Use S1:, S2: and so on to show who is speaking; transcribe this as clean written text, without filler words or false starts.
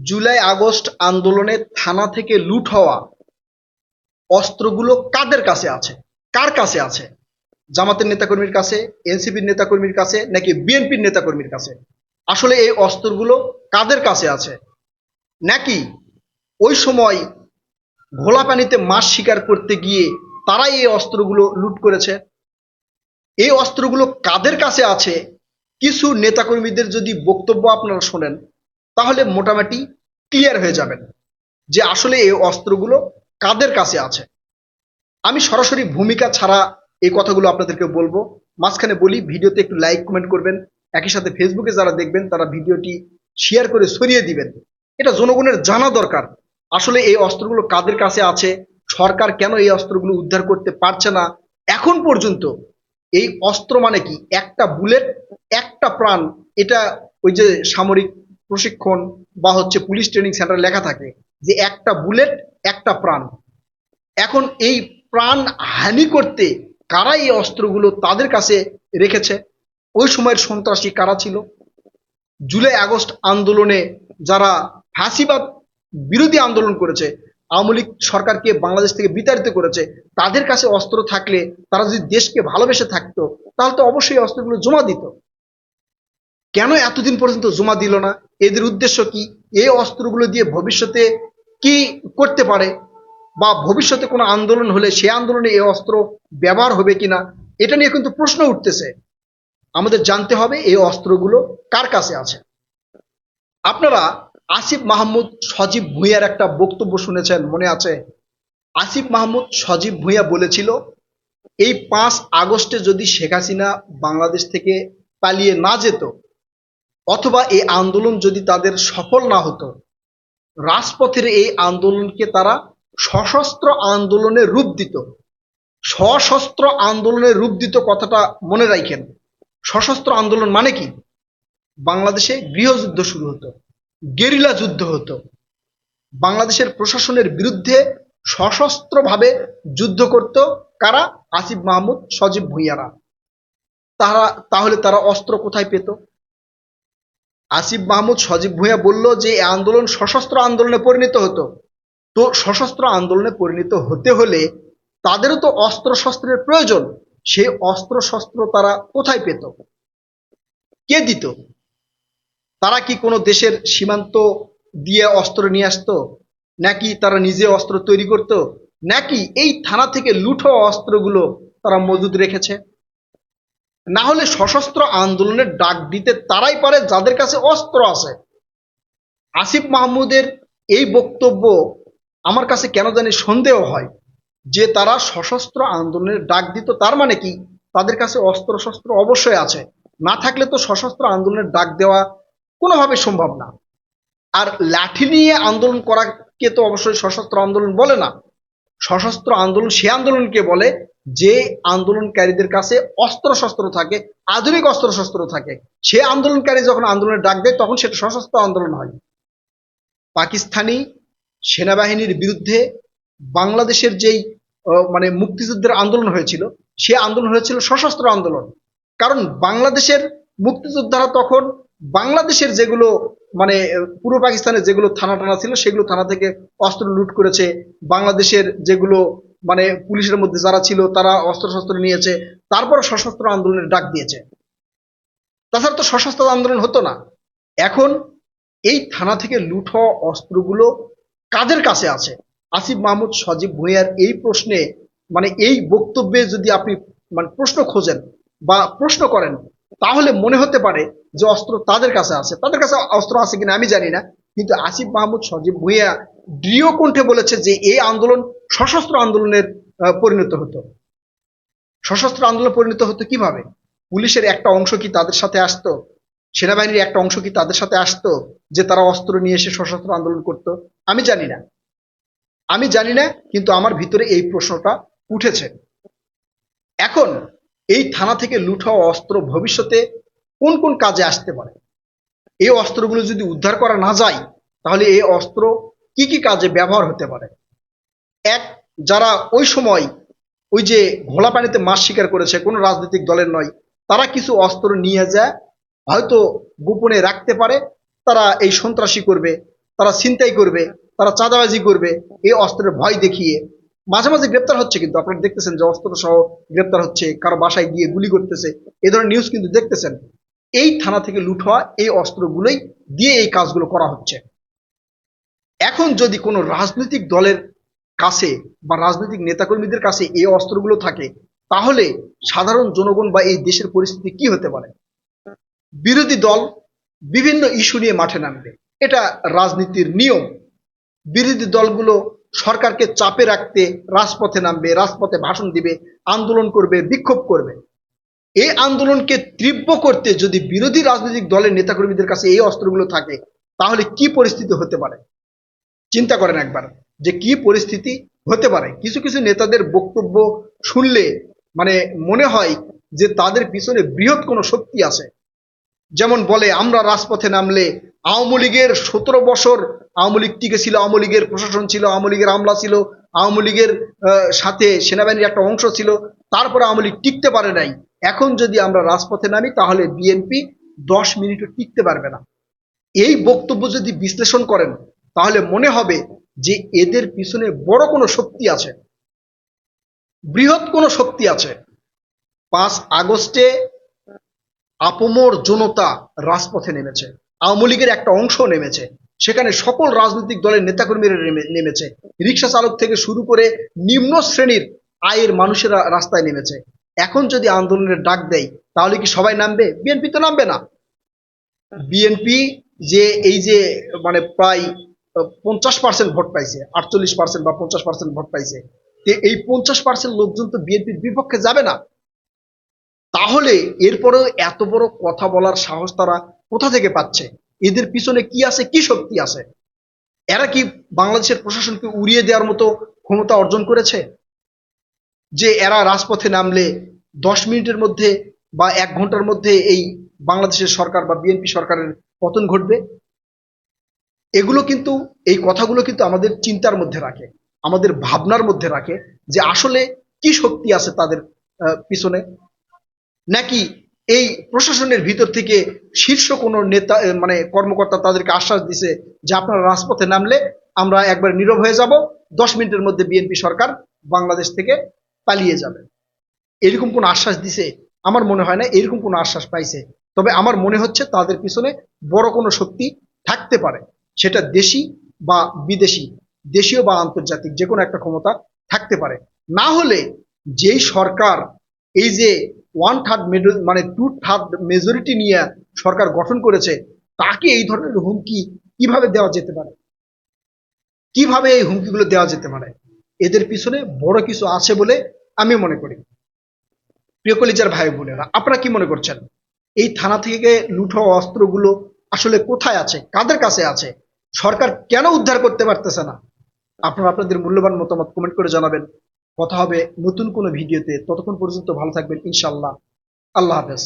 S1: July August আন্দোলনে থানা থেকে লুট হওয়া অস্ত্রগুলো কাদের কাছে আছে, কার কাছে আছে? জামাতের নেতাকর্মীর কাছে, এনসিপির নেতাকর্মীর কাছে, নাকি বিএনপির নেতাকর্মীর কাছে? আসলে এই অস্ত্রগুলো কাদের কাছে আছে? নাকি ওই সময় ঘোলা পানিতে মাছ শিকার করতে গিয়ে তারাই এই অস্ত্রগুলো লুট করেছে? এই অস্ত্রগুলো কাদের কাছে আছে কিছু নেতাকর্মীদের যদি বক্তব্য আপনারা শোনেন, তাহলে মোটামুটি ক্লিয়ার হয়ে যাবেন যে আসলে এই অস্ত্রগুলো কাদের কাছে আছে। আমি সরাসরি ভূমিকা ছাড়া এই কথাগুলো আপনাদেরকে বলবো। মাঝখানে বলি, ভিডিওতে একটু লাইক কমেন্ট করবেন, একই সাথে ফেসবুকে যারা দেখবেন তারা ভিডিওটি শেয়ার করে ছড়িয়ে দিবেন। এটা জনগণের জানা দরকার আসলে এই অস্ত্রগুলো কাদের কাছে আছে, সরকার কেন এই অস্ত্রগুলো উদ্ধার করতে পারছে না এখন পর্যন্ত। এই অস্ত্র মানে কি? একটা বুলেট, একটা প্রাণ। এটা ওই যে সামরিক প্রশিক্ষণ বা হচ্ছে পুলিশ ট্রেনিং সেন্টারে লেখা থাকে যে একটা বুলেট, একটা প্রাণ। এখন এই প্রাণ হানি করতে কারা এই অস্ত্রগুলো তাদের কাছে রেখেছে? ওই সময়ের সন্ত্রাসী কারা ছিল? জুলাই আগস্ট আন্দোলনে যারা ফাঁসিবাদ বিরোধী আন্দোলন করেছে, আওয়ামী লীগ সরকারকে বাংলাদেশ থেকে বিতাড়িত করেছে, তাদের কাছে অস্ত্র থাকলে, তারা যদি দেশকে ভালোবেসে থাকতো, তাহলে তো অবশ্যই অস্ত্রগুলো জমা দিত। কেন এতদিন পর্যন্ত জমা দিল না? এদের উদ্দেশ্য কি? এই অস্ত্রগুলো দিয়ে ভবিষ্যতে কি করতে পারে, বা ভবিষ্যতে কোনো আন্দোলন হলে সে আন্দোলনে এই অস্ত্র ব্যবহার হবে কিনা, এটা নিয়ে কিন্তু প্রশ্ন উঠতেছে। আমাদের জানতে হবে এই অস্ত্রগুলো কার কাছে আছে। আপনারা আসিফ মাহমুদ সজীব ভুঁইয়ার একটা বক্তব্য শুনেছেন, মনে আছে? আসিফ মাহমুদ সজীব ভুঁইয়া বলেছিল, এই 5 আগস্টে যদি শেখ হাসিনা বাংলাদেশ থেকে পালিয়ে না যেত, অথবা এই আন্দোলন যদি তাদের সফল না হতো, রাজপথের এই আন্দোলনকে তারা সশস্ত্র আন্দোলনের রূপ দিত। সশস্ত্র আন্দোলনের রূপ দিত কথাটা মনে রাখেন। সশস্ত্র আন্দোলন মানে কি? বাংলাদেশে গৃহযুদ্ধ শুরু হতো, গেরিলা যুদ্ধ হতো, বাংলাদেশের প্রশাসনের বিরুদ্ধে সশস্ত্রভাবে যুদ্ধ করত কারা? আসিফ মাহমুদ সজীব ভুঁইয়ারা। তারা তাহলে তারা অস্ত্র কোথায় পেত? আসিফ মাহমুদ সজীব ভুঁইয়া বলল যে এই আন্দোলন সশস্ত্র আন্দোলনে পরিণত হতো। তো সশস্ত্র আন্দোলনে পরিণত হতে হলে তাদেরও তো অস্ত্র শস্ত্রের প্রয়োজন। সেই অস্ত্র শস্ত্র তারা কোথায় পেত? কে দিত? তারা কি কোনো দেশের সীমান্ত দিয়ে অস্ত্র নিয়ে আসতো, নাকি তারা নিজে অস্ত্র তৈরি করত, নাকি এই থানা থেকে লুট হওয়া অস্ত্রগুলো তারা মজুদ রেখেছে? না হলে সশস্ত্র আন্দোলনের ডাক দিতে তারাই পারে যাদের কাছে অস্ত্র আছে। আসিফ মাহমুদের এই বক্তব্য আমার কাছে কেন জানি সন্দেহ হয় যে তারা সশস্ত্র আন্দোলনের ডাক দিত, তার মানে কি তাদের কাছে অস্ত্র শস্ত্র অবশ্যই আছে। না থাকলে তো সশস্ত্র আন্দোলনের ডাক দেওয়া কোনোভাবে সম্ভব না। আর লাঠি নিয়ে আন্দোলন করাকে তো অবশ্যই সশস্ত্র আন্দোলন বলে না। সশস্ত্র আন্দোলন সে আন্দোলনকে বলে যে আন্দোলনকারীদের কাছে অস্ত্র শস্ত্র থাকে, আধুনিক অস্ত্র শস্ত্র থাকে। সে আন্দোলনকারী যখন আন্দোলনের ডাক দেয় তখন সেটা সশস্ত্র আন্দোলন হয়। পাকিস্তানি সেনাবাহিনীর বিরুদ্ধে বাংলাদেশের যেই মানে মুক্তিযুদ্ধের আন্দোলন হয়েছিল, সে আন্দোলন হয়েছিল সশস্ত্র আন্দোলন। কারণ বাংলাদেশের মুক্তিযোদ্ধারা তখন বাংলাদেশের যেগুলো মানে পূর্ব পাকিস্তানের যেগুলো থানা টানা ছিল সেগুলো থানা থেকে অস্ত্র লুট করেছে। বাংলাদেশের যেগুলো মানে পুলিশের মধ্যে যারা ছিল তারা অস্ত্র শস্ত্র নিয়েছে, তারপর সশস্ত্র আন্দোলনের ডাক দিয়েছে। তাছাড়া তো সশস্ত্র আন্দোলন হতো না। এখন এই থানা থেকে লুট হওয়া অস্ত্রগুলো কাদের কাছে আছে? আসিফ মাহমুদ সজীব ভুঁইয়ার এই প্রশ্নে মানে এই বক্তব্যে যদি আপনি মানে প্রশ্ন খোঁজেন বা প্রশ্ন করেন, তাহলে মনে হতে পারে যে অস্ত্র তাদের কাছে আছে। তাদের কাছে অস্ত্র আছে কিনা আমি জানি না, কিন্তু আসিফ মাহমুদ সজীব ভুঁইয়া দৃঢ় কণ্ঠে বলেছে যে এই আন্দোলন সশস্ত্র আন্দোলনের পরিণত হতো। সশস্ত্র আন্দোলনে পরিণত হতো কিভাবে? পুলিশের একটা অংশ কি তাদের সাথে আসতো? সেনাবাহিনীর একটা অংশ কি তাদের সাথে আসতো যে তারা অস্ত্র নিয়ে এসে সশস্ত্র আন্দোলন করত? আমি জানি না, আমি জানি না, কিন্তু আমার ভিতরে এই প্রশ্নটা উঠেছে। এখন এই থানা থেকে লুট হওয়া অস্ত্র ভবিষ্যতে কোন কোন কাজে আসতে পারে? এই অস্ত্রগুলো যদি উদ্ধার করা না যায়, তাহলে এই অস্ত্র কি কি কাজে ব্যবহার হতে পারে? এক, যারা ওই সময় ওই যে ঘোলা পানিতে মাছ শিকার করেছে, কোনো রাজনৈতিক দলের নয়, তারা কিছু অস্ত্র নিয়ে যায়, হয়তো গোপনে রাখতে পারে, তারা এই সন্ত্রাসী করবে, তারা ছিনতাই করবে, তারা চাঁদাবাজি করবে, এই অস্ত্রের ভয় দেখিয়ে মাঝে মাঝে গ্রেপ্তার হচ্ছে। কিন্তু আপনারা দেখতেছেন যে অস্ত্র সহ গ্রেপ্তার হচ্ছে, কারো বাসায় গিয়ে গুলি করতেছে, এই ধরনের নিউজ কিন্তু দেখতেছেন। এই থানা থেকে লুট হওয়া এই অস্ত্রগুলোই দিয়ে এই কাজগুলো করা হচ্ছে। এখন যদি কোনো রাজনৈতিক দলের কাছে বা রাজনৈতিক নেতাকর্মীদের কাছে এই অস্ত্রগুলো থাকে, তাহলে সাধারণ জনগণ বা এই দেশের পরিস্থিতি কি হতে পারে? বিরোধী দল বিভিন্ন ইস্যু নিয়ে মাঠে নামবে, এটা রাজনীতির নিয়ম। বিরোধী দলগুলো সরকারকে চাপে রাখতে রাজপথে নামবে, রাজপথে ভাষণ দিবে, আন্দোলন করবে, বিক্ষোভ করবে। এই আন্দোলনকে তীব্র করতে যদি বিরোধী রাজনৈতিক দলের নেতাকর্মীদের কাছে এই অস্ত্রগুলো থাকে, তাহলে কি পরিস্থিতি হতে পারে? চিন্তা করেন একবার যে কি পরিস্থিতি হতে পারে। কিছু কিছু নেতাদের বক্তব্য শুনলে মানে মনে হয় যে তাদের পিছনে বৃহৎ কোনো শক্তি আছে। যেমন বলে, আমরা রাজপথে নামলে আওয়ামী লীগের 17 বছর আওয়ামী লীগ টিকে ছিল, আওয়ামী লীগের প্রশাসন ছিল, আওয়ামী লীগের আমলা ছিল, আওয়ামী লীগের সাথে সেনাবাহিনীর একটা অংশ ছিল, তারপরে আওয়ামী লীগ টিকতে পারে নাই। এখন যদি আমরা রাজপথে নামি তাহলে বিএনপি 10 মিনিটও টিকতে পারবে না। এই বক্তব্য যদি বিশ্লেষণ করেন তাহলে মনে হবে যে এদের পিছনে বড় কোনো শক্তি আছে, বৃহৎ কোনো শক্তি আছে। 5 আগস্টে আপামর জনতা রাজপথে নেমেছে, আওয়ামী লীগের একটা অংশ নেমেছে, সেখানে সকল রাজনৈতিক দলের নেতাকর্মীরা নেমেছে, রিক্সা চালক থেকে শুরু করে নিম্ন শ্রেণীর আয়ের মানুষেরা রাস্তায় নেমেছে। এখন যদি আন্দোলনের ডাক দেয় তাহলে কি সবাই নামবে? বিএনপি তো নামবে না। বিএনপি যে এই যে মানে প্রায় 50% ভোট পাইছে, 48% বা 50% ভোট পাইছে, এই 50% লোকজন তো বিএনপির বিপক্ষে যাবে না। তাহলে এরপরেও এত বড় কথা বলার সাহস তারা কোথা থেকে পাচ্ছে? এদের পিছনে কি আছে, কি শক্তি আছে? এরা কি বাংলাদেশের প্রশাসনকে উড়িয়ে দেওয়ার মতো ক্ষমতা অর্জন করেছে যে এরা রাজপথে নামলে 10 মিনিটের মধ্যে বা 1 ঘন্টার মধ্যে এই বাংলাদেশের সরকার বা বিএনপি সরকারের পতন ঘটবে? এগুলো কিন্তু, এই কথাগুলো কিন্তু আমাদের চিন্তার মধ্যে রাখে, আমাদের ভাবনার মধ্যে রাখে যে আসলে কি শক্তি আছে তাদের পিছনে। নাকি এই প্রশাসনের ভিতর থেকে শীর্ষ কোনো নেতা মানে কর্মকর্তা তাদেরকে আশ্বাস দিছে যে আপনারা রাজপথে নামলে আমরা একবার নীরব হয়ে যাব, 10 মিনিটের মধ্যে বিএনপি সরকার বাংলাদেশ থেকে পালিয়ে যাবে। এরকম কোনো আশ্বাস দিছে? আমার মনে হয় না এরকম কোনো আশ্বাস পাইছে। তবে আমার মনে হচ্ছে তাদের পিছনে বড় কোনো শক্তি থাকতে পারে, সেটা দেশি বা বিদেশি, দেশীয় বা আন্তর্জাতিক, যে কোনো একটা ক্ষমতা থাকতে পারে। না হলে যেই সরকার এই যে 1/3 মানে 2/3 মেজরিটি নিয়ে সরকার গঠন করেছে, তাকে এই ধরনের হুমকি কিভাবে দেওয়া যেতে পারে? কিভাবে এই হুমকিগুলো দেওয়া যেতে পারে? এদের পিছনে বড় কিছু আছে বলে আমি মনে করি। প্রিয় কলিজার ভাই বোনেরা, আপনারা কি মনে করছেন? এই থানা থেকে লুট হওয়া অস্ত্রগুলো আসলে কোথায় আছে, কাদের কাছে আছে? সরকার কেন উদ্ধার করতে পারতেছে না? আপনারা আপনাদের মূল্যবান মতামত কমেন্ট করে জানাবেন। কথা হবে নতুন কোনো ভিডিওতে। ততক্ষণ পর্যন্ত ভালো থাকবেন ইনশাআল্লাহ। আল্লাহ হাফেজ।